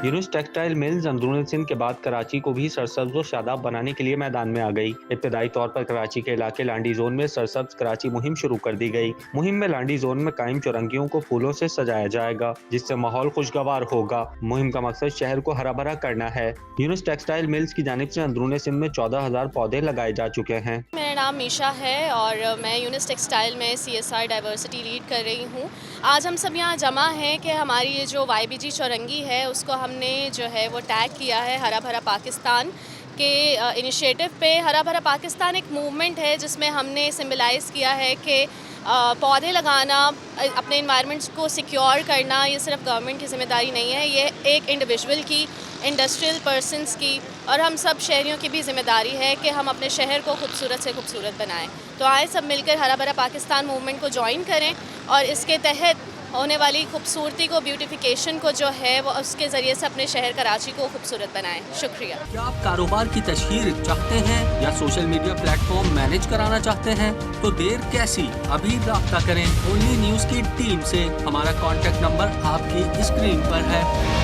Yunus textile mills अंदरूनी सिंध के बाद कराची को भी सरसब्ज और शादाब बनाने के लिए मैदान में आ गई। इब्तदाई तौर पर कराची के इलाके लांडी जोन में सरसब्ज कराची मुहिम शुरू कर दी गई। मुहिम में लांडी जोन में कायम चौरंगियों को फूलों से सजाया जाएगा, जिससे माहौल खुशगवार होगा। मुहिम का मकसद शहर को हरा भरा करना है। यूनुस टेक्सटाइल मिल्स की जानिब से अंदरूनी सिंध में 14,000 पौधे लगाए जा चुके हैं। मेरा नाम मीशा है और मैं यूनिस टेक्सटाइल में CSR डाइवर्सिटी लीड कर रही हूँ। आज हम सब यहाँ जमा हैं कि हमारी ये जो YBG चौरंगी है उसको हमने जो है वो टैग किया है हरा भरा पाकिस्तान के इनिशिएटिव पे। हरा भरा पाकिस्तान एक मूवमेंट है जिसमें हमने सिम्बलाइज़ किया है कि पौधे लगाना, अपने इन्वायरमेंट्स को सिक्योर करना, ये सिर्फ गवर्नमेंट की ज़िम्मेदारी नहीं है, ये एक इंडिविजुअल की, इंडस्ट्रियल पर्सनस की और हम सब शहरियों की भी ज़िम्मेदारी है कि हम अपने शहर को खूबसूरत से खूबसूरत बनाएं। तो आए सब मिलकर हरा भरा पाकिस्तान मूवमेंट को ज्वाइन करें और इसके तहत होने वाली खूबसूरती को, ब्यूटिफिकेशन को जो है वो उसके ज़रिए से अपने शहर कराची को खूबसूरत बनाएं। शुक्रिया। क्या आप कारोबार की तशहीर चाहते हैं या सोशल मीडिया प्लेटफॉर्म मैनेज कराना चाहते हैं? तो देर कैसी, अभी राब्ता करें ओनली न्यूज़ की टीम से। हमारा कॉन्टैक्ट नंबर आपकी स्क्रीन पर है।